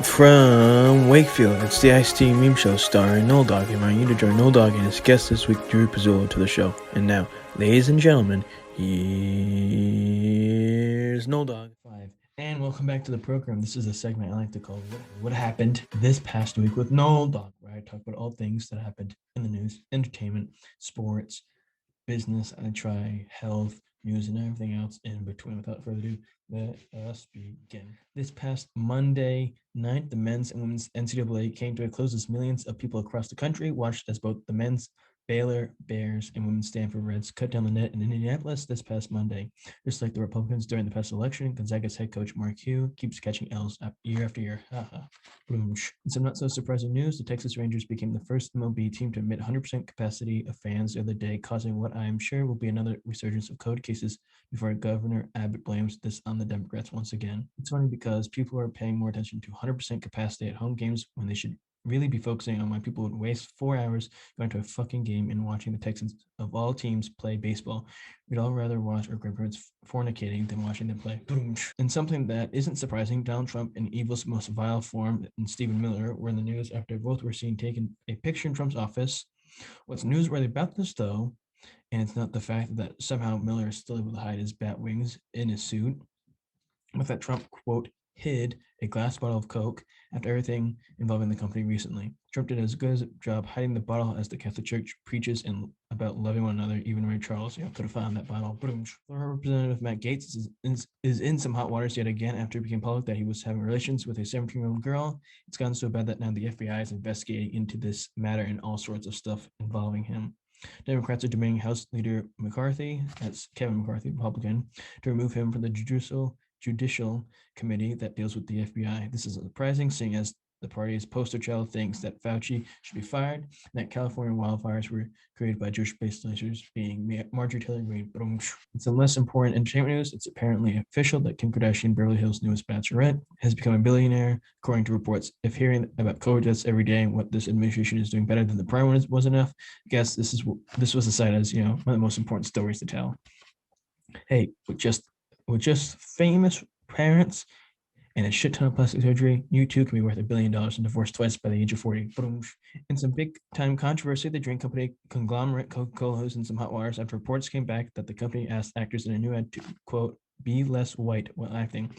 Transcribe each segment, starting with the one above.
From Wakefield, it's the Ice-T Meme Show starring NoLdAwG, inviting you to join NoLdAwG and his guest this week, Pezzullo, to the show. And now, ladies and gentlemen, here's NoLdAwG. And welcome back to the program. This is a segment I like to call What Happened This Past Week with NoLdAwG, where I talk about all things that happened in the news, entertainment, sports, business. I try health, news, and everything else in between. Without further ado, let us begin. This past Monday night, the men's and women's NCAA came to a close as millions of people across the country watched as both the men's Baylor Bears and women's Stanford Reds cut down the net in Indianapolis this past Monday. Just like the Republicans during the past election, Gonzaga's head coach Mark Hugh keeps catching L's year after year. In some not so surprising news, the Texas Rangers became the first MLB team to admit 100% capacity of fans the other day, causing what I am sure will be another resurgence of code cases before Governor Abbott blames this on the Democrats once again. It's funny because people are paying more attention to 100% capacity at home games when they should really be focusing on why people would waste 4 hours going to a fucking game and watching the Texans of all teams play baseball. We'd all rather watch our grandparents fornicating than watching them play. And something that isn't surprising, Donald Trump in evil's most vile form and Stephen Miller were in the news after both were seen taking a picture in Trump's office. What's newsworthy about this, though, and it's not the fact that somehow Miller is still able to hide his bat wings in his suit, but that Trump, quote, hid a glass bottle of Coke after everything involving the company recently. Trump did as good a job hiding the bottle as the Catholic Church preaches and about loving one another. Even Ray Charles, could have found that bottle. Representative Matt Gaetz is in some hot waters yet again after it became public that he was having relations with a 17-year-old girl. It's gotten so bad that now the FBI is investigating into this matter and all sorts of stuff involving him. Democrats are demanding House Leader McCarthy, that's Kevin McCarthy, Republican, to remove him from the Judicial Committee that deals with the FBI. This is surprising, seeing as the party's poster child thinks that Fauci should be fired, and that California wildfires were created by Jewish-based lasers, being Marjorie Taylor Greene. In some less important entertainment news, it's apparently official that Kim Kardashian, Beverly Hills' newest bachelorette, has become a billionaire, according to reports. If hearing about COVID deaths every day and what this administration is doing better than the prior one was enough, I guess this was decided as one of the most important stories to tell. Hey, with just famous parents and a shit ton of plastic surgery, you too can be worth $1 billion and divorced twice by the age of 40. In some big time controversy, the drink company conglomerate Coca-Cola is in some hot waters after reports came back that the company asked actors in a new ad to, quote, be less white while acting.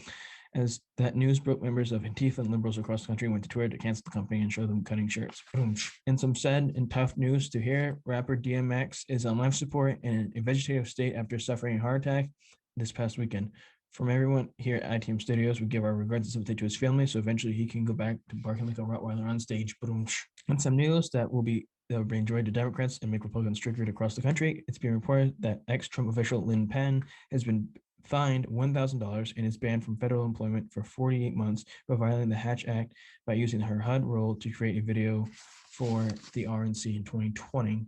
As that news broke, members of Antifa and liberals across the country went to Twitter to cancel the company and show them cutting shirts. In some sad and tough news to hear, rapper DMX is on life support in a vegetative state after suffering a heart attack this past weekend. From everyone here at ITM Studios, we give our regards and sympathy to his family, so eventually he can go back to barking like a Rottweiler on stage. And some news that will be enjoyed to Democrats and make Republicans triggered across the country. It's being reported that ex-Trump official Lynn Penn has been fined $1,000 and is banned from federal employment for 48 months for violating the Hatch Act by using her HUD role to create a video for the RNC in 2020.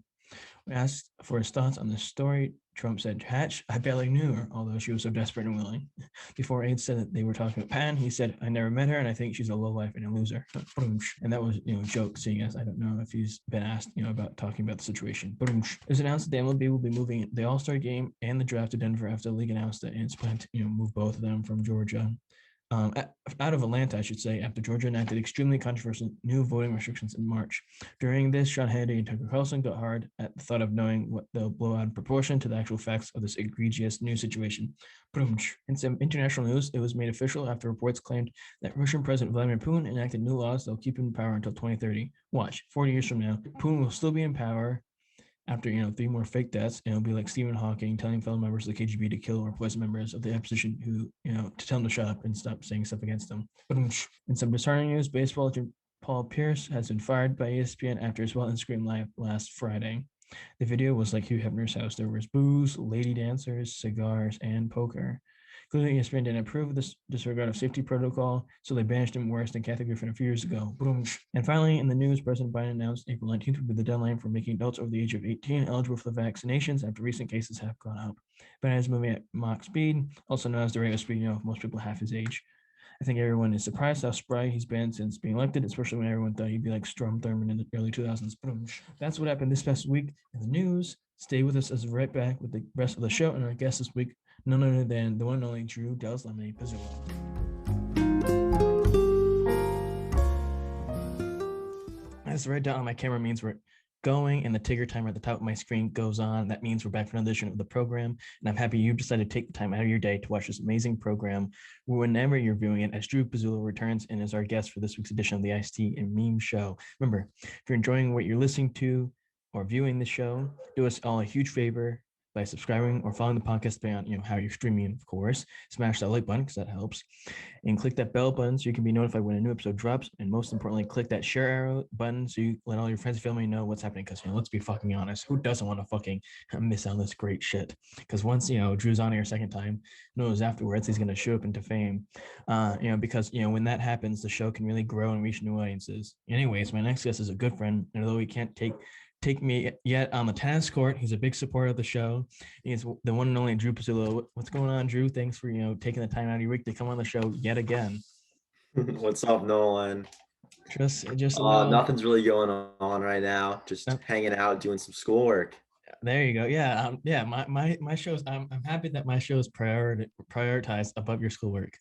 When asked for his thoughts on the story, Trump said, Hatch, I barely knew her, although she was so desperate and willing. Before aides said that they were talking about Penn, he said, I never met her, and I think she's a lowlife and a loser. And that was, a joke, seeing as I don't know if he's been asked, about talking about the situation. It was announced that the MLB will be moving the All-Star game and the draft to Denver after the league announced that it's planned to, move both of them from Georgia. Out of Atlanta, I should say, after Georgia enacted extremely controversial new voting restrictions in March. During this, Sean Hannity and Tucker Carlson got hard at the thought of knowing what they'll blow out in proportion to the actual facts of this egregious new situation. In some international news, it was made official after reports claimed that Russian President Vladimir Putin enacted new laws that will keep him in power until 2030. Watch, 40 years from now, Putin will still be in power after 3 more fake deaths, and it'll be like Stephen Hawking telling fellow members of the KGB to kill or poison members of the opposition who, to tell them to shut up and stop saying stuff against them. In some disheartening news, baseball legend Paul Pierce has been fired by ESPN after his Well Instagram live last Friday. The video was like Hugh Hefner's house. There was booze, lady dancers, cigars, and poker. Clearly, ESPN didn't approve of this disregard of safety protocol, so they banished him worse than Kathy Griffin a few years ago. And finally, in the news, President Biden announced April 19th would be the deadline for making adults over the age of 18 eligible for the vaccinations after recent cases have gone up. Biden is moving at Mach speed, also known as the rate of speed, of most people half his age. I think everyone is surprised how spry he's been since being elected, especially when everyone thought he'd be like Strom Thurmond in the early 2000s. That's what happened this past week in the news. Stay with us as we're right back with the rest of the show and our guest this week, none other than the one and only Drew Dells Lemonade Pezzullo. as the red dot on my camera means we're going and the Tigger timer at the top of my screen goes on, that means we're back for another edition of the program. And I'm happy you decided to take the time out of your day to watch this amazing program whenever you're viewing it, as Drew Pezzullo returns and is our guest for this week's edition of the ICT and Meme Show. Remember, if you're enjoying what you're listening to or viewing the show, do us all a huge favor by subscribing or following the podcast depending on how you're streaming, of course. Smash that like button because that helps. And click that bell button so you can be notified when a new episode drops. And most importantly, click that share arrow button so you let all your friends and family know what's happening. Because let's be fucking honest, who doesn't want to fucking miss out on this great shit? Because once Drew's on here a second time, knows afterwards he's gonna show up into fame. Because when that happens, the show can really grow and reach new audiences. Anyways, my next guest is a good friend, and although he can't take me yet on the tennis court, he's a big supporter of the show. He's the one and only Drew Pezzullo. What's going on, Drew? Thanks for taking the time out of your week to come on the show yet again. What's up, Nolan? Just Nothing's really going on right now. Just hanging out, doing some schoolwork. There you go. Yeah, My shows. I'm happy that my show is prioritized above your schoolwork.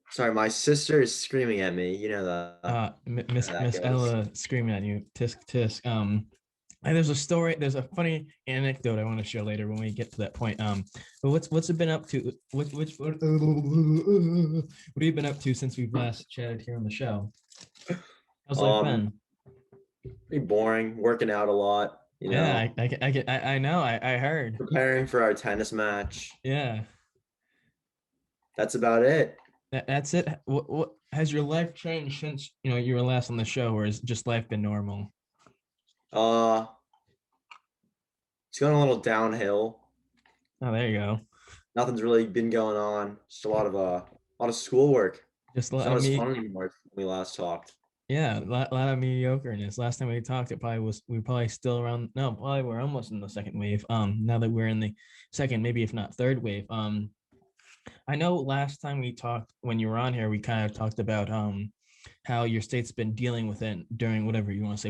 Sorry, my sister is screaming at me. You know that. Miss Ella screaming at you. Tisk tisk. And there's a funny anecdote I want to share later when we get to that point. But what's it been up to? What have you been up to since we've last chatted here on the show? How's life been? Pretty boring. Working out a lot. Yeah, I know. I heard. Preparing for our tennis match. Yeah. That's about it. That's it. What has your life changed since you were last on the show, or has just life been normal? It's going a little downhill. Oh, there you go. Nothing's really been going on. Just a lot of schoolwork. Just not as fun anymore when we last talked. Yeah, a lot of mediocreness. Last time we talked, we were probably still around. No, probably we're almost in the second wave. Now that we're in the second, maybe if not third wave. I know last time we talked, when you were on here, we kind of talked about how your state's been dealing with it during whatever you want to say,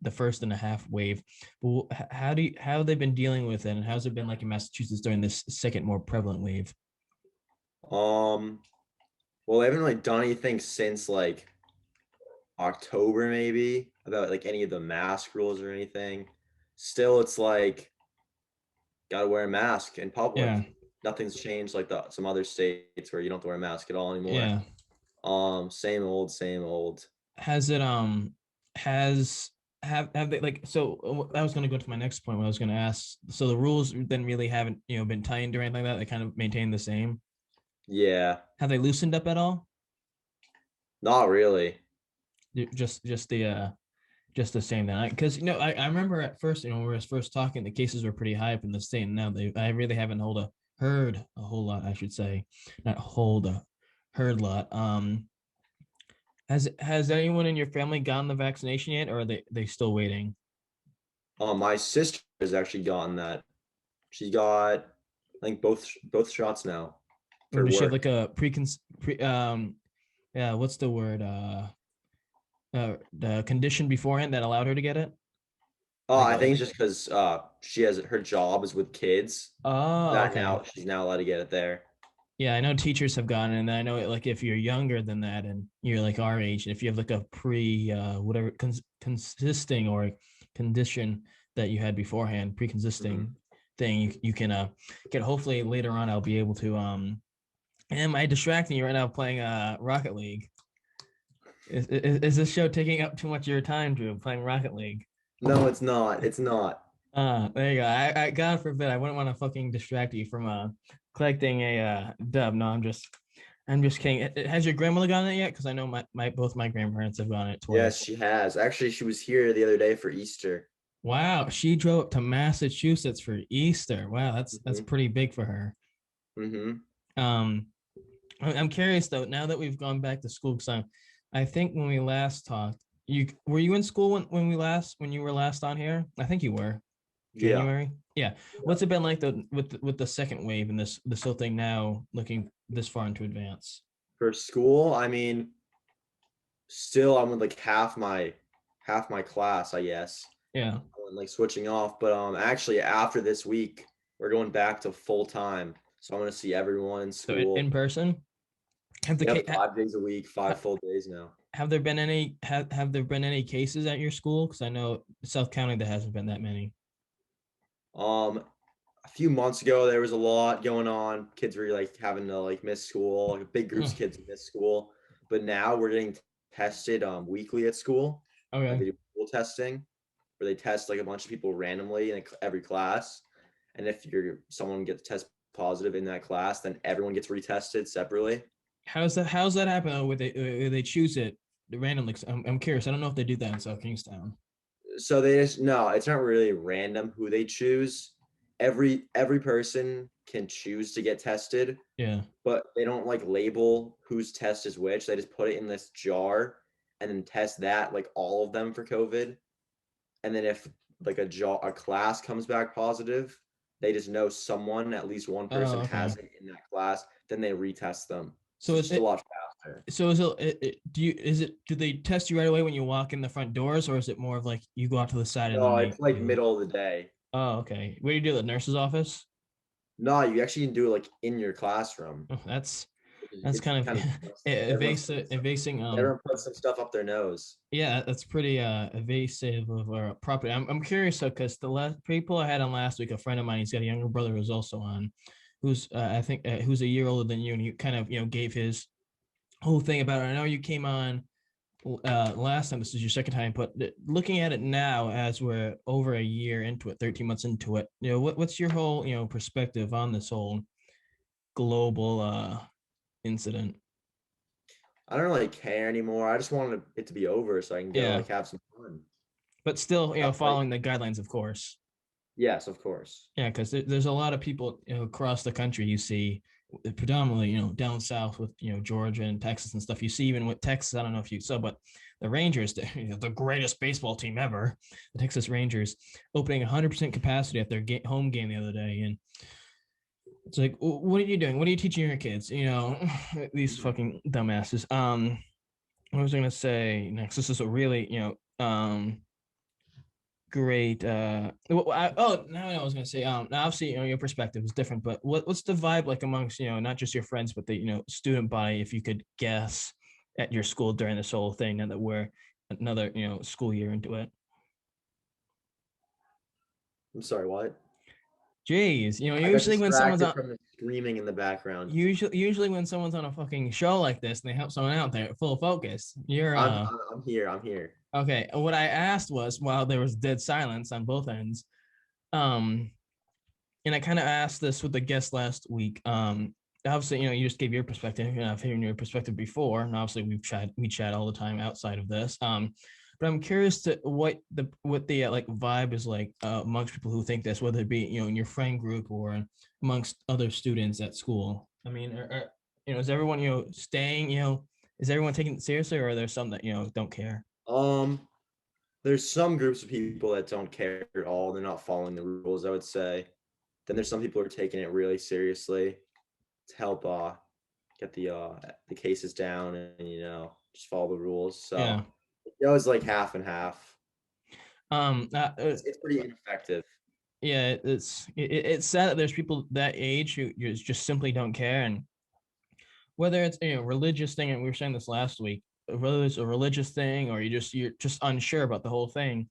the first and a half wave. But how have they been dealing with it, and how's it been like in Massachusetts during this second, more prevalent wave? Well, they haven't really done anything since like October, maybe, about like any of the mask rules or anything. Still, it's like gotta wear a mask in public. Yeah. Nothing's changed like some other states where you don't have to wear a mask at all anymore. Yeah. Same old. Has it have they, like, so I was going to go to my next point. What I was going to ask, so the rules then really haven't been tightened or anything like that. They kind of maintain the same. Yeah. Have they loosened up at all? Not really. Just the same then, because I remember at first when we were first talking, the cases were pretty high up in the state, and now I really haven't heard a whole lot, I should say, heard a lot. Has anyone in your family gotten the vaccination yet, or are they still waiting? My sister has actually gotten that. She got, I think, both shots now. Does she have like a what's the word? The condition beforehand that allowed her to get it? I think it's just because her job is with kids. Oh, okay. Now she's now allowed to get it there. Yeah, I know teachers have gotten it, and I know like if you're younger than that and you're like our age, and if you have like a whatever consisting or condition that you had beforehand, pre-consisting thing, you can get. Hopefully later on I'll be able to am I distracting you right now playing Rocket League? Is this show taking up too much of your time, Drew, playing Rocket League? No, it's not. It's not. There you go. I God forbid, I wouldn't want to fucking distract you from collecting a dub. No, I'm just kidding. Has your grandmother gotten it yet? Because I know both my grandparents have gotten it twice. Yes, she has. Actually, she was here the other day for Easter. Wow, she drove up to Massachusetts for Easter. Wow, that's pretty big for her. I'm curious though. Now that we've gone back to school, because I think when we last talked, were you in school when you were last on here? I think you were. January. Yeah. What's it been like with the second wave and this whole thing now, looking this far into advance? For school, I mean, still I'm with like half my class, I guess. Yeah. I'm like switching off, but actually after this week we're going back to full time, so I'm gonna see everyone in school. So in person. Have 5 days a week, 5 full days now. Have there been any have there been any cases at your school? Because I know South County there hasn't been that many. Um, a few months ago, there was a lot going on. Kids were like having to like miss school, like big groups Ugh, of kids miss school. But now we're getting tested weekly at school. Like okay. they do school testing, where they test like a bunch of people randomly in every class. And if someone gets test positive in that class, then everyone gets retested separately. How's that happen? Though, would they choose it randomly? 'Cause I'm curious. I don't know if they do that in South Kingstown. So they just no, it's not really random who they choose. Every person can choose to get tested, Yeah. but they don't like label whose test is which. They just put it in this jar and then test that like all of them for COVID. And then if like a class comes back positive, they just know someone, at least one person Oh, has okay. it in that class, then they retest them. So So it's is just a it? lot faster. So is do they test you right away when you walk in the front doors, or is it more of like you go out to the side and then No, they it's like do it? middle of the day. Oh, okay. Where do you do it? The nurse's office? No, you actually can do it like in your classroom. Oh, that's It's kind of kind of disgusting. evasive. Everyone puts some stuff up their nose. Yeah, that's pretty evasive of our property. I'm curious though, because the last people I had on last week, a friend of mine, he's got a younger brother who's also on, who's I think who's a year older than you, and he kind of gave his whole thing about it. I know you came on last time. This is your second time, but looking at it now, as we're over a year into it, 13 months into it, what's your whole perspective on this whole global incident? I don't really care anymore. I just wanted it to be over so I can go Yeah, like have some fun. but still, Like, following the guidelines, of course. yes, of course. Yeah, because there's a lot of people across the country you see, predominantly down south with Georgia and Texas and stuff. You see even with Texas, I don't know if you saw, but the Rangers, the greatest baseball team ever, the Texas Rangers, opening 100% capacity at their home game the other day, and it's like, what are you doing? What are you teaching your kids? These Mhm. fucking dumbasses. What was I gonna say next? This is a really great now I was going to say now obviously your perspective is different, but what's the vibe like amongst not just your friends but the student body, if you could guess, at your school during this whole thing, now that we're another school year into it? I'm sorry, what? Jeez, I got usually when someone's distracted on from the screaming in the background. usually when someone's on a fucking show like this and they help someone out, they're full focus. You're I'm here. I'm here. okay. What I asked was, while there was dead silence on both ends, um and I kind of asked this with the guest last week. Obviously, you just gave your perspective. I've heard your perspective before, and obviously we chat all the time outside of this. But I'm curious to what the like vibe is like amongst people who think this, whether it be in your friend group or amongst other students at school. I mean, is everyone staying? Is everyone taking it seriously, or are there some that don't care? Um, there's some groups of people that don't care at all. They're not following the rules, I would say. Then there's some people who are taking it really seriously to help get the cases down and just follow the rules. So Yeah. it was like half and half. Um. Uh, uh, It's pretty ineffective. yeah, it's sad that there's people that age who just simply don't care, and whether it's religious thing, and we were saying this last week, whether it's a religious thing or you're just unsure about the whole thing,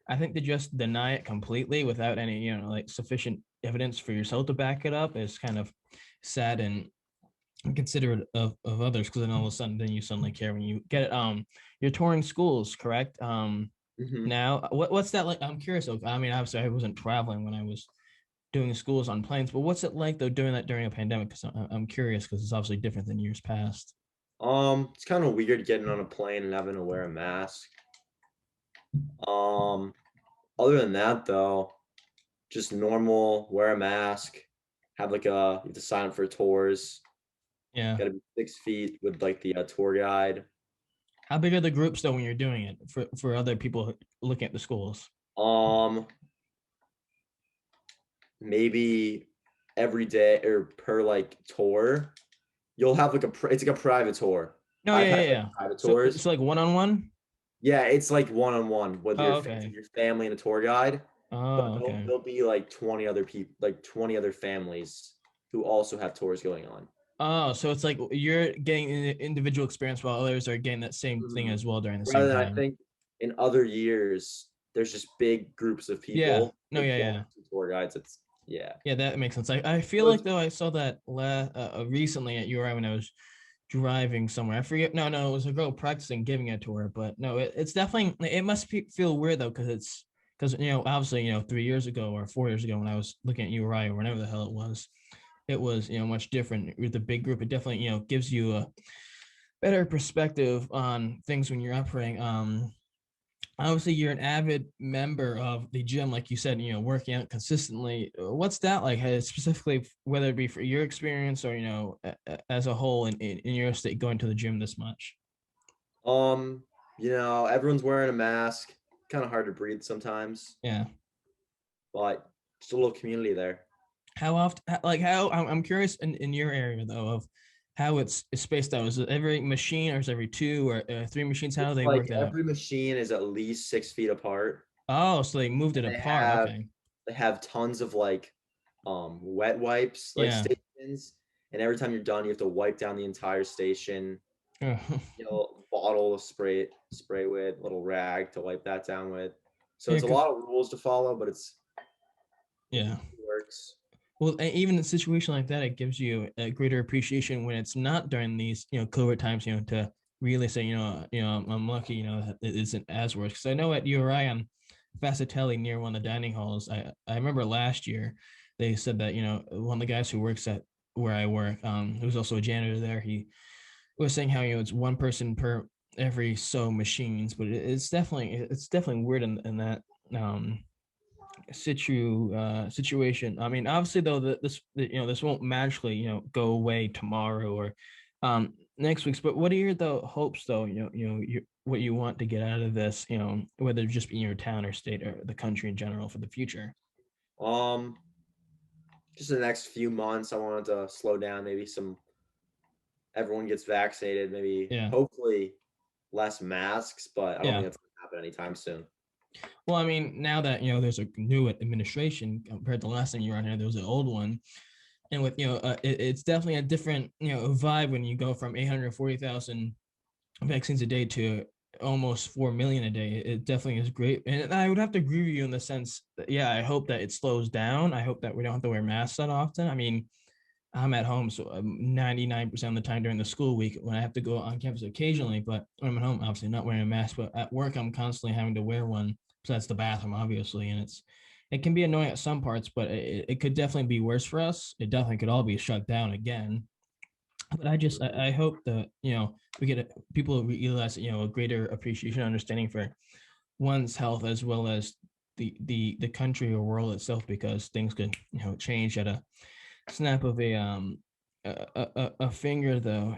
I think to just deny it completely without any like sufficient evidence for yourself to back it up is kind of sad and inconsiderate of others, because then all of a sudden then you suddenly care when you get it. You're touring schools, correct? Hmm. Now what's that like? I'm curious. I mean, obviously I wasn't traveling when I was doing schools on planes, but what's it like though doing that during a pandemic? Because I'm curious, because it's obviously different than years past. It's kind of weird getting on a plane and having to wear a mask. Um, Other than that, though, just normal. Wear a mask. Have like you have to sign up for tours. Yeah. Got to be 6 feet with like the tour guide. How big are the groups though when you're doing it for other people looking at the schools? Um, Maybe every day or per like tour, you'll have like it's like a private tour. No, I've yeah, had yeah, like yeah. private So tours. it's like one on one. Yeah, it's like one on one with Oh, with okay. your family and a tour guide. But Oh, okay. there'll be like 20 other people, like 20 other families who also have tours going on. Oh, so it's like you're getting an individual experience while others are getting that same thing Mhm. as well during the Rather same than I time. think in other years, there's just big groups of Yeah. people No, with yeah, one yeah. or two tour guides. It's yeah. Yeah, that makes sense. I feel So it's like though I saw that recently at URI when I was driving somewhere. I forget. No, no, it was a girl practicing giving it to her. But no, it's definitely it must feel weird though because because obviously 3 years ago or 4 years ago when I was looking at URI or whenever the hell it was much different with the big group. It definitely gives you a better perspective on things when you're operating. Obviously you're an avid member of the gym, like you said, working out consistently. What's that like, specifically, whether it be for your experience or as a whole in your state going to the gym this much? um, everyone's wearing a mask. Kind of hard to breathe sometimes, Yeah. but just a little community there. How often, like how I'm curious in your area though of how it's spaced out. Is it every machine or is it every two or three machines? How do It's they like work that out? every machine is at least 6 feet apart, Oh, so they moved it and they apart. have Okay. they have tons of like wet wipes like Yeah. stations, and every time you're done, you have to wipe down the entire station. Bottle of spray with, little rag to wipe that down with. So Yeah, it's a because lot of rules to follow, but yeah. it works. Well, even in a situation like that, it gives you a greater appreciation when it's not during these, COVID times, to really say, I'm lucky, that it isn't as worse. Because I know at URI on Facitelli near one of the dining halls, I remember last year they said that, one of the guys who works at where I work, who's also a janitor there, he was saying how, it's one person per every so machines, but it's definitely weird in that situation. I mean, obviously though, this won't magically go away tomorrow or next week's. But what are your hopes though? What you want to get out of this? Whether it just be in your town or state or the country in general for the future. Um, just the next few months, I wanted to slow down. Maybe everyone gets vaccinated. Maybe Yeah, hopefully less masks, but I don't yeah. think that's gonna happen anytime soon. Well, I mean, now that there's a new administration compared to the last time you were on here, there was an old one, and with it's definitely a different vibe when you go from 840,000 vaccines a day to almost 4 million a day. It definitely is great. And I would have to agree with you in the sense that, yeah, I hope that it slows down. I hope that we don't have to wear masks that often. I mean, I'm at home, so 99% of the time during the school week when I have to go on campus occasionally, but when I'm at home, obviously not wearing a mask, but at work, I'm constantly having to wear one. So that's the bathroom, obviously. And it can be annoying at some parts, but it could definitely be worse for us. It definitely could all be shut down again. But I hope that we get people realize a greater appreciation understanding for one's health as well as the country or world itself, because things could change at a snap of a finger though.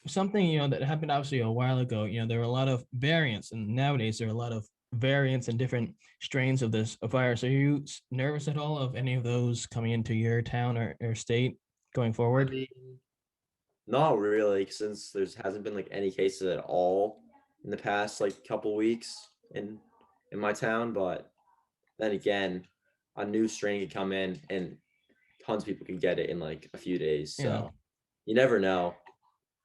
Something that happened obviously a while ago, there were a lot of variants, and nowadays there are a lot of variants and different strains of this virus. Are you nervous at all of any of those coming into your town or state going I forward? mean, not really, since there's hasn't been like any cases at all in the past like couple weeks in my town. But then again, a new strain could come in and tons of people can get it in like a few days. Yeah. So you never know.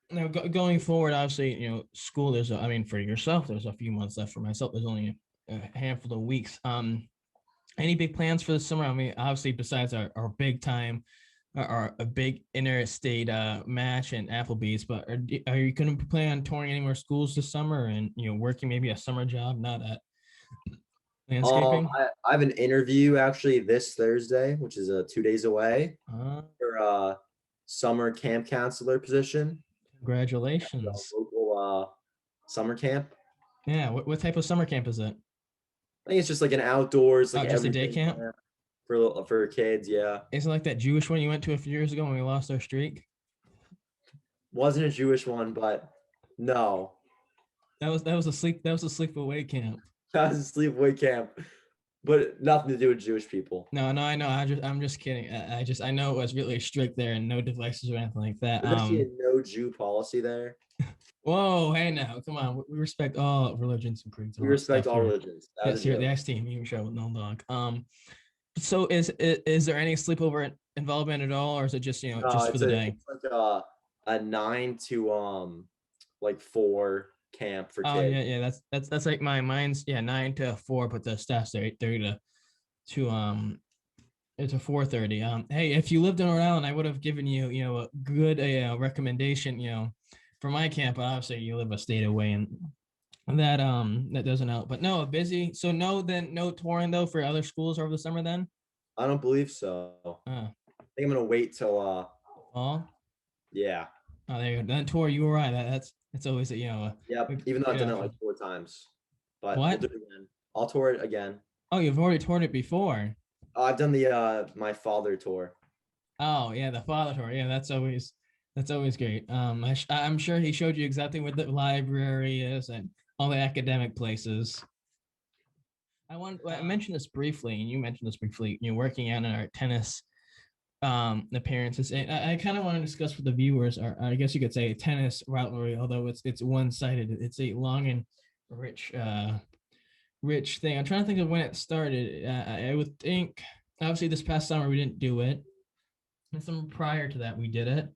Now going forward, obviously, school. I mean, for yourself, there's a few months left. For myself, there's only a handful of weeks. Any big plans for the summer? I mean, obviously, besides our big time, our a big interstate match and Applebee's, but are you going to plan on touring any more schools this summer and working maybe a summer job, not at landscaping? I have an interview actually this Thursday, which is 2 days away Uh, for a summer camp counselor position, a Congratulations. local summer camp. Yeah, what type of summer camp is it? I think it's just like an outdoors, like Oh, just a day everything camp? camp for kids. Yeah, Is it like that Jewish one you went to a few years ago when we lost our streak? wasn't a Jewish one, but no, That was a sleepaway camp. that was a sleepaway camp, but nothing to do with Jewish people. No, no, I know. I'm just kidding. I know it was really strict there and no devices or anything like that. There's actually a no Jew policy there. Whoa, hey now, come on. We respect all religions and creeds and We all that respect stuff all here. religions. That was Yes, a here at the joke. X team, you show with NoLdAwG. So is there any sleepover involvement at all, or is it just No, just for the day? it's like a 9 to like 4 camp for Oh kids. yeah. That's like mine's 9 to 4, but the staff's there 8:30 to it's a 4:30. Hey, if you lived in Rhode Island, I would have given you a good recommendation for my camp. But obviously, you live a state away, and that doesn't help. But no, busy. So no touring though for other schools over the summer then. I don't believe so. Uh, I think I'm gonna wait till Fall. yeah. Oh, there you go. Then tour. You were right. That's always Yep. Even though I've done it like 4 times. But we'll what? do it again. I'll tour it again. Oh, you've already toured it before. I've done the my father tour. Oh yeah, the father tour. Yeah, that's always great. I'm sure he showed you exactly where the library is and all the academic places. I mentioned this briefly, and you mentioned this briefly. Working out in our tennis appearances, and I kind of want to discuss with the viewers, or I guess you could say, a tennis rivalry. Although it's one sided, it's a long and rich rich thing. I'm trying to think of when it started. I would think obviously this past summer we didn't do it. The summer prior to that we did it,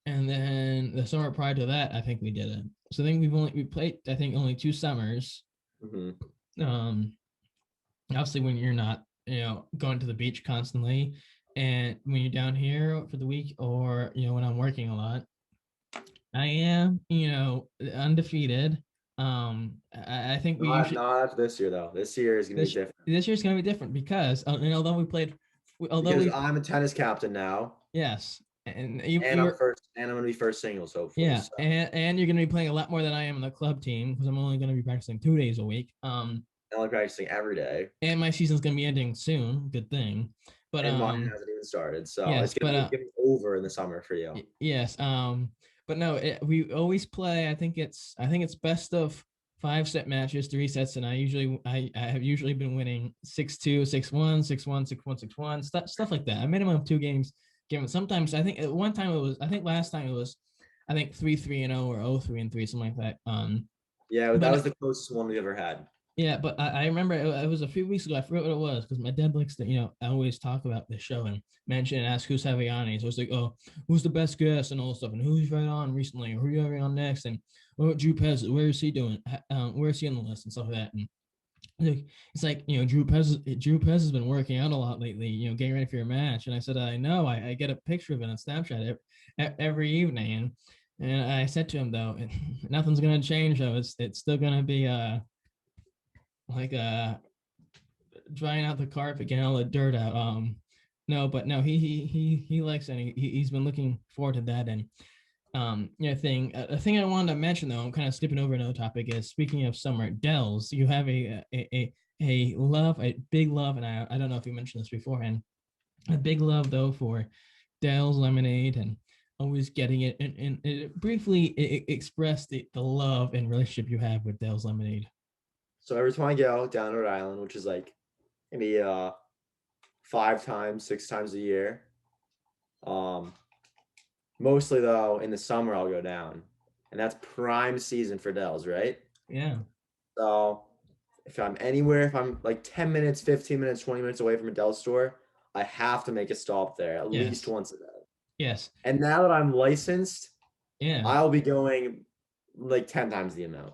and then the summer prior to that I think we did it. So I think we played I think only 2 summers. Um, Obviously when you're not going to the beach constantly, and when you're down here for the week, or when I'm working a lot, I am undefeated. I think we Not usually not after this year though. This year is gonna be different this year's going to be different because although we played, although because we I'm a tennis captain now, yes, and and you're I'm gonna be first singles hopefully. yeah, So. and you're going to be playing a lot more than I am in the club team because I'm only going to be practicing 2 days a week. I'm only practicing every day, And my season's going to be ending soon. Good thing, but and mine hasn't even started. So yes, it's gonna but be over in the summer for you. yes, but no, we always play. I think it's best of 5 set matches, 3 sets, and I have usually been winning 6-2, 6-1, 6-1, 6-1, 6-1, stuff like that. A minimum of 2 games given. Sometimes I think at one time it was. I think last time it was. I think 3-3-0 or 0-3-3, something like that. Yeah, that was But the closest one we ever had. yeah, but I remember it was a few weeks ago. I forgot what it was because my dad likes to, I always talk about this show and mention and ask who's having on. So it's like, oh, who's the best guest and all this stuff, and who's right on recently, or who are you having on next, and Drew Pez, where is he doing? Where is he on the list and stuff like that. And it's like, Drew Pez has been working out a lot lately, getting ready for your match. And I said, I know, I get a picture of it on Snapchat every evening, and I said to him though, nothing's gonna change though. It's still gonna be like drying out the carpet, getting all the dirt out. No, but no, he likes it. He's been looking forward to that. And thing a thing I wanted to mention though, I'm kind of skipping over another topic, is speaking of summer, Dells, you have a big love, and I don't know if you mentioned this beforehand, a big love though for Dells lemonade, and always getting it, and it briefly express the love and relationship you have with Dells lemonade. So every time I go down to Rhode Island, which is like maybe 5 times, 6 times a year, mostly though in the summer I'll go down, and that's prime season for Dells, right? Yeah. So if I'm anywhere, if I'm like 10 minutes, 15 minutes, 20 minutes away from a Dells store, I have to make a stop there at least Yes. once a day. Yes. And now that I'm licensed, Yeah. I'll be going like 10 times the amount.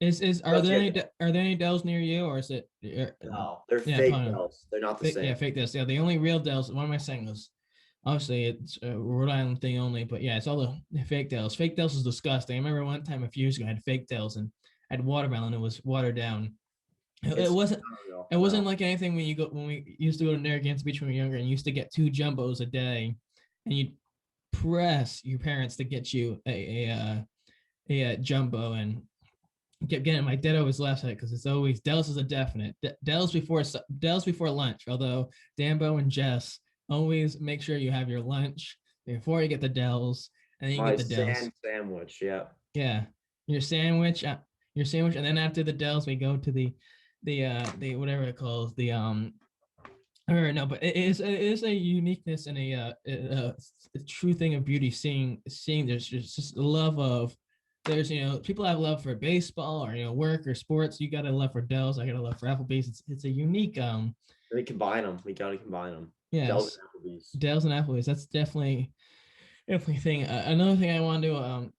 Are there any Dells near you, or is it? No, they're Yeah, fake probably. Dells. They're not the same. Yeah, fake Dells. Yeah, the only real Dells. What am I saying? Was obviously it's a Rhode Island thing only, but yeah, it's all the fake Dells. Fake Dells is disgusting. I remember one time a few years ago, I had fake Dells and I had watermelon. It was watered down. It wasn't. Unreal. It wasn't like anything when we used to go to Narragansett Beach when we were younger, and you used to get 2 jumbos a day, and you'd press your parents to get you a jumbo, and kept getting my dad always laughs at it because it's always Dells is a definite Dells before lunch. Although Dambo and Jess always make sure you have your lunch before you get the Dells, and then you My get the Dells. sand sandwich, yeah. Yeah, your sandwich, and then after the Dells, we go to the whatever it calls or no, but it is a uniqueness and a true thing of beauty. Seeing there's just a love of there's people have love for baseball or work or sports. You got a love for Dells. I got a love for Applebee's. It's a unique We combine them. We gotta combine them. Dells Yes, and Applebee's. Dales and Applebee's. That's definitely thing. Another thing I want to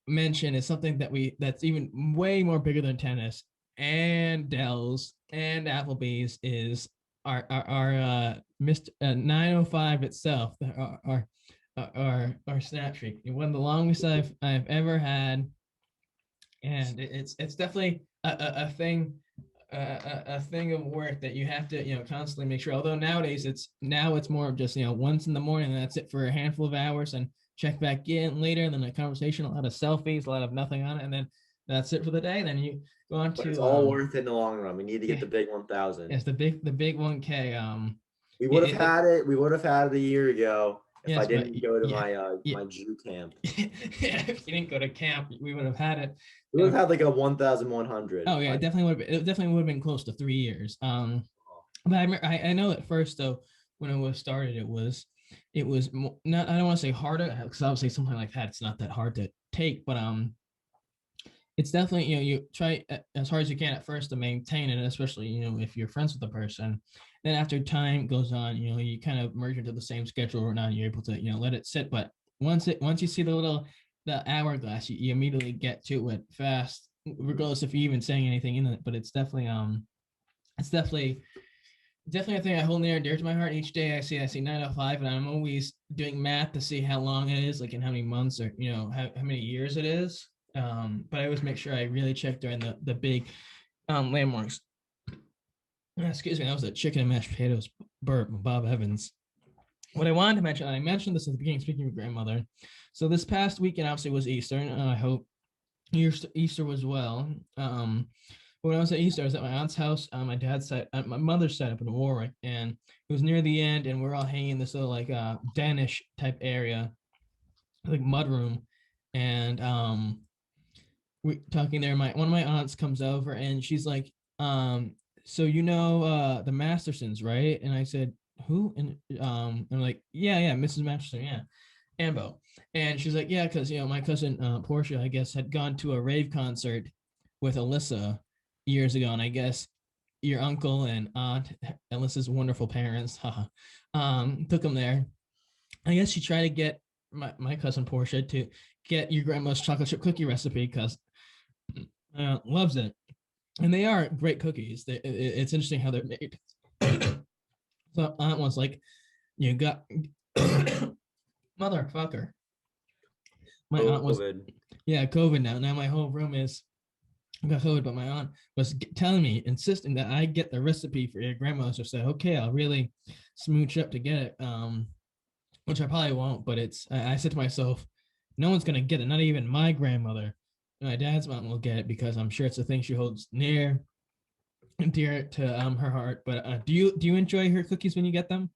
mention is something that's even way more bigger than tennis and Dell's and Applebee's is our Mr. 905 itself, our snap streak. One of the longest I've ever had, and it's definitely a thing. A thing of work that you have to constantly make sure. Although nowadays it's more of just once in the morning and that's it for a handful of hours and check back in later. And then a conversation, a lot of selfies, a lot of nothing on it, and then that's it for the day. Then you go on But to it's all worth it in the long run. We need to get the big 1,000. yes, the big 1K. We would have had it. We would have had it a year ago if I Yes, but didn't go to yeah, my Jew camp. yeah, if you didn't go to camp, we would have had it. We would have had like a 1,100. Oh yeah, it definitely would have been close to 3 years. But I know at first though, when it was started, it was not, I don't want to say harder because obviously something like that it's not that hard to take, but it's definitely you try as hard as you can at first to maintain it, especially if you're friends with the person. Then after time goes on, you kind of merge into the same schedule or not, you're able to let it sit. But once you see the hourglass, you immediately get to it fast, regardless if you're even saying anything in it. But it's definitely a thing I hold near and dear to my heart. Each day I see 905, and I'm always doing math to see how long it is, like in how many months or how many years it is. But I always make sure I really check during the big landmarks. Excuse me, that was a chicken and mashed potatoes burp, Bob Evans. What I wanted to mention, I mentioned this at the beginning, speaking of grandmother. So this past weekend obviously was Easter, and I hope Easter was well. When I was at Easter, I was at my aunt's house on my dad's side, my mother's side up in Warwick, and it was near the end, and we're all hanging in this little like Danish type area, like mudroom, and we talking there. One of my aunts comes over, and she's like, so the Mastersons, right? And I said, who? And I'm like, yeah, Mrs. Masterson, yeah. Ambo. And she's like, yeah, because my cousin Portia, I guess, had gone to a rave concert with Alyssa years ago, and I guess your uncle and aunt, Alyssa's wonderful parents, took them there. I guess she tried to get my cousin Portia to get your grandma's chocolate chip cookie recipe because loves it, and they are great cookies. It's interesting how they're made. So aunt was like, you got motherfucker. My aunt was COVID now. Now my whole room is got COVID, but my aunt was telling me, insisting that I get the recipe for your grandma. So I said, okay, I'll really smooch up to get it. Which I probably won't, but I said to myself, no one's gonna get it, not even my grandmother. My dad's mom will get it because I'm sure it's a thing she holds near and dear to her heart. But do you enjoy her cookies when you get them?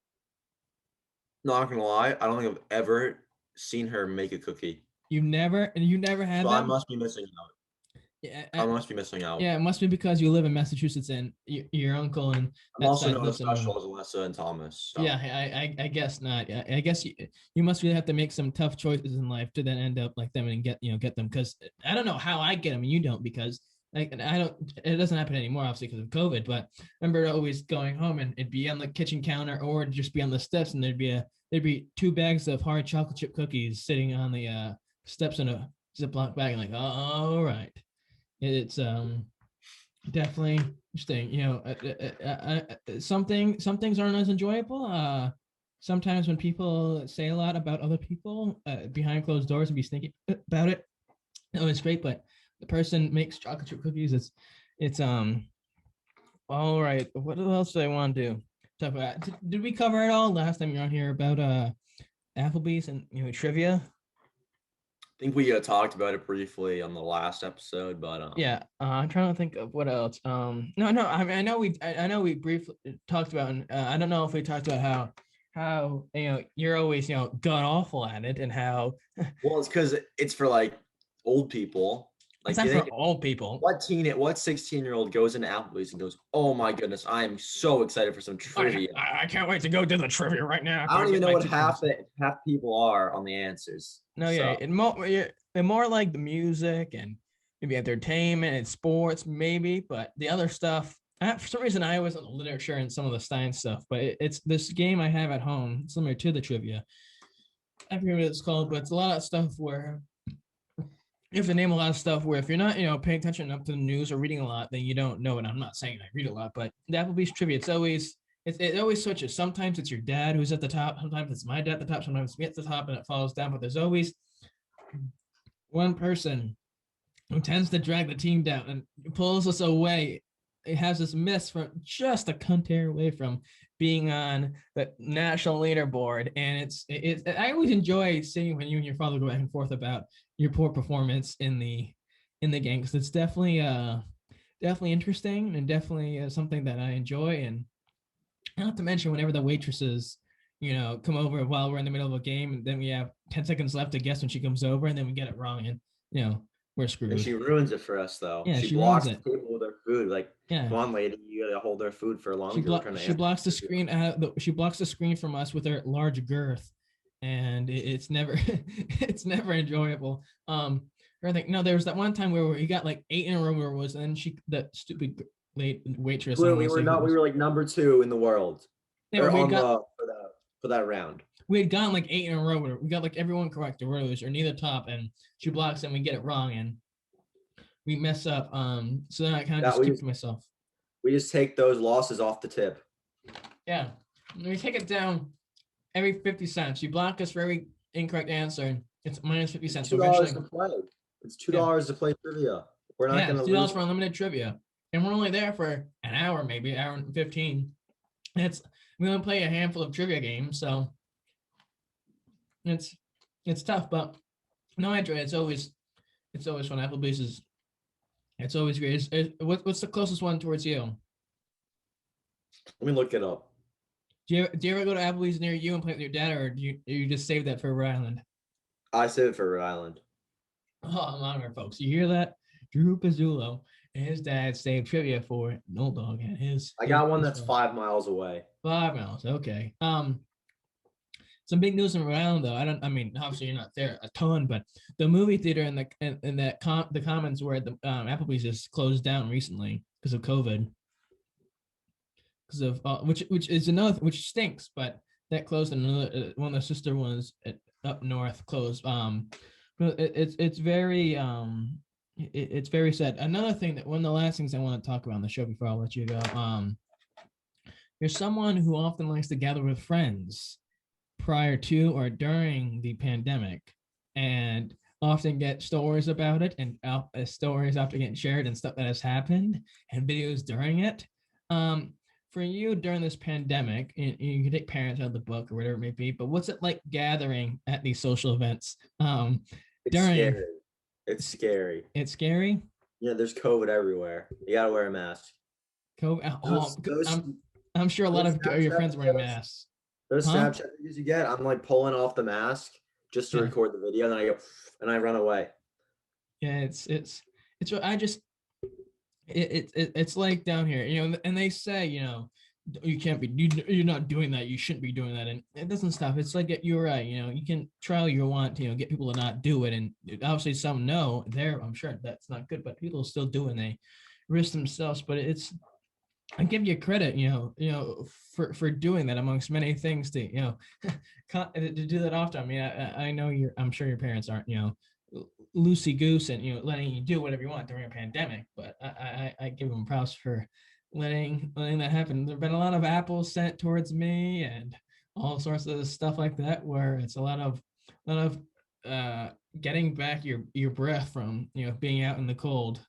Not gonna lie, I don't think I've ever seen her make a cookie. You never had So I them? must be missing out. Yeah, I must be missing out. yeah, it must be because you live in Massachusetts and your uncle and I'm also not as special as Alyssa and Thomas. So. Yeah, I guess not. I guess you must really have to make some tough choices in life to then end up like them and get them. Because I don't know how I get them and you don't, because like I don't. It doesn't happen anymore, obviously, because of COVID. But I remember always going home and it'd be on the kitchen counter or it'd just be on the steps, and there'd be 2 bags of hard chocolate chip cookies sitting on the steps in a Ziploc bag, and like, all right, it's definitely interesting. Some things aren't as enjoyable. Sometimes when people say a lot about other people behind closed doors and be sneaky about it, it's great. But the person makes chocolate chip cookies. It's all right. What else do I want to do? Talk about? Did we cover it all last time you were on here about Applebee's and trivia? I think we talked about it briefly on the last episode, but yeah, I'm trying to think of what else. No, I mean, I know we briefly talked about, and I don't know if we talked about how you're always god awful at it, and how well, it's because it's for like old people. Like, it's not for old people. What 16-year-old goes into Applebee's and goes, "Oh my goodness, I am so excited for some trivia! I can't wait to go do the trivia right now." I don't even know what half people are on the answers. No, yeah, and more like the music and maybe entertainment and sports, maybe, but the other stuff For some reason, I always on the literature and some of the science stuff, but it's this game I have at home, similar to the trivia. I forget what it's called, but it's a lot of stuff where you have to name a lot of stuff where if you're not, paying attention enough to the news or reading a lot, then you don't know it. I'm not saying I read a lot, but the Applebee's trivia, it always switches. Sometimes it's your dad who's at the top, sometimes it's my dad at the top, sometimes it's me at the top, and it falls down. But there's always one person who tends to drag the team down and pulls us away. It has us miss from just a cunt hair away from being on the national leaderboard. And I always enjoy seeing when you and your father go back and forth about your poor performance in the game, because it's definitely interesting and definitely something that I enjoy. And not to mention whenever the waitresses come over while we're in the middle of a game, and then we have 10 seconds left to guess when she comes over, and then we get it wrong, and we're screwed. And she ruins it for us, though. Yeah, she she blocks ruins it. people with their food. Like, Yeah. come on, lady, you gotta hold their food for longer. She blocks the screen. She blocks the screen from us with her large girth, and it's never it's never enjoyable. I think no, there was that one time where we got like 8 in a row where it was, and then that stupid late waitress. We were like number 2 in the world. Yeah, for that round. We had gotten like 8 in a row. We got like everyone correct, or near the top, and she blocks and we get it wrong, and we mess up. So then I kind of just keep to myself. We just take those losses off the tip. Yeah, we take it down every 50 cents. You block us for every incorrect answer, it's minus 50 cents. $2 to play. It's $2 to play trivia. We're not going to $2 for unlimited trivia, and we're only there for an hour, maybe an hour and 15. We only play a handful of trivia games, so it's tough. But no, I enjoy it. It's always fun. Applebee's it's always great. What's the closest one towards you? Let me look it up. Do you ever go to Applebee's near you and play with your dad, or do you just save that for Rhode Island? I save it for Rhode Island. Oh, I'm on here, folks. You hear that? Drew Pezzullo and his dad saved trivia for NoLdAwG and his. I got one that's 5 miles away. 5 miles, okay. Some big news in Rhode Island, though. I mean, obviously you're not there a ton, but the movie theater in the Commons where the Applebee's is closed down recently because of COVID. Because of which is another, which stinks, but that closed, and another one of the sister ones up north closed. It's very it's very sad. Another thing that one of the last things I want to talk about on the show before I'll let you go. You're someone who often likes to gather with friends prior to or during the pandemic, and often get stories about it, and stories after getting shared and stuff that has happened and videos during it. For you during this pandemic, you can take parents out of the book or whatever it may be, but what's it like gathering at these social events? Scary. It's scary. It's scary? Yeah, there's COVID everywhere. You gotta wear a mask. COVID. I'm sure a lot of your friends wearing masks. Those Snapchat videos you get, I'm like pulling off the mask just to record the video, and then I go and I run away. Yeah, it's like down here, and they say, you can't be, you're not doing that, you shouldn't be doing that, and it doesn't stop. It's like, you're right, you can try all you want to get people to not do it, and obviously some know I'm sure that's not good, but people still do, and they risk themselves. But I give you credit, for doing that amongst many things to do that often. I mean, I know I'm sure your parents aren't loosey goose and letting you do whatever you want during a pandemic, but I give them props for letting that happen. There've been a lot of apples sent towards me and all sorts of stuff like that, where it's a lot of getting back your breath from being out in the cold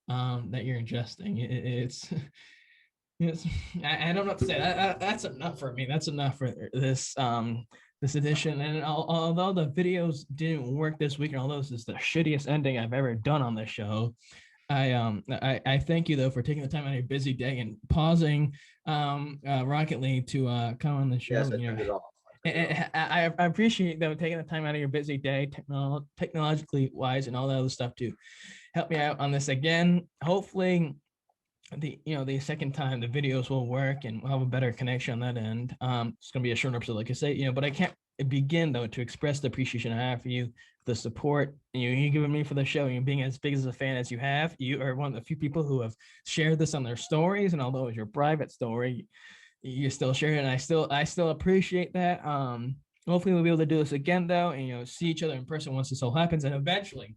that you're ingesting. I don't know what to say. That's enough for me. That's enough for this edition. And although the videos didn't work this week, and although this is the shittiest ending I've ever done on this show, I thank you though for taking the time out of your busy day and pausing Rocket League to come on the show. Yes, I appreciate though taking the time out of your busy day, technologically wise, and all that other stuff to help me out on this again. Hopefully, the second time the videos will work and we'll have a better connection on that end. It's gonna be a short episode, like I say, but I can't begin though to express the appreciation I have for you, the support you giving me for the show, you being as big as a fan as you have. You are one of the few people who have shared this on their stories, and although it's your private story, you still share it, and I still appreciate that. Hopefully we'll be able to do this again though, and see each other in person once this all happens, and eventually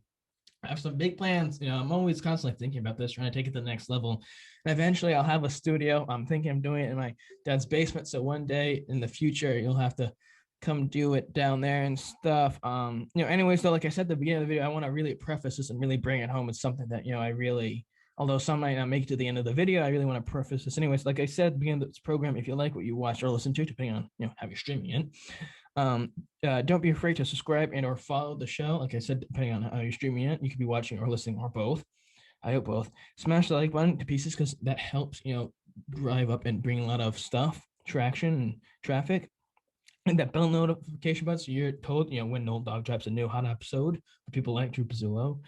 I have some big plans. I'm always constantly thinking about this, trying to take it to the next level. And eventually, I'll have a studio. I'm thinking I'm doing it in my dad's basement. So one day in the future, you'll have to come do it down there and stuff. Anyways, though, like I said at the beginning of the video, I want to really preface this and really bring it home. It's something that I really, although some might not make it to the end of the video, I really want to preface this. Anyways, like I said at the beginning of this program, if you like what you watch or listen to, depending on how you're streaming it, don't be afraid to subscribe and or follow the show. Like I said, depending on how you're streaming it, you could be watching or listening or both. I hope both. Smash the like button to pieces because that helps drive up and bring a lot of stuff, traction, and traffic. And that bell notification button so you're told when NoLdAwG drops a new hot episode for people like Drew Pezzullo.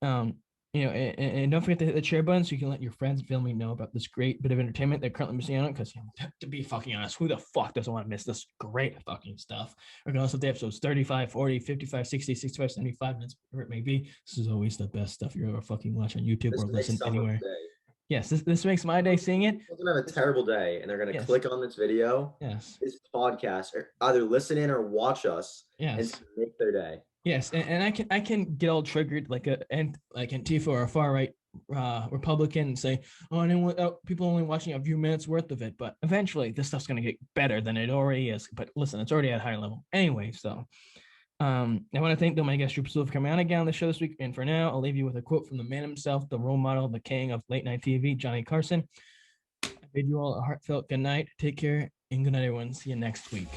And don't forget to hit the share button so you can let your friends and family know about this great bit of entertainment they're currently missing out on. Because to be fucking honest, who the fuck doesn't want to miss this great fucking stuff? Regardless of the episodes 35, 40, 55, 60, 65, 75 minutes, whatever it may be. This is always the best stuff you ever fucking watch on YouTube or listen anywhere. Yes, this makes my day seeing it. They're gonna have a terrible day, and they're gonna click on this video, this podcast, or either listen in or watch us, and make their day. Yes, and I can get all triggered like Antifa or a far right Republican and say, people only watching a few minutes worth of it, but eventually this stuff's gonna get better than it already is. But listen, it's already at a higher level anyway. So, I want to thank my guest Drew Pezzullo for coming on again on the show this week. And for now, I'll leave you with a quote from the man himself, the role model, the king of late night TV, Johnny Carson. I bid you all a heartfelt good night. Take care and good night, everyone. See you next week.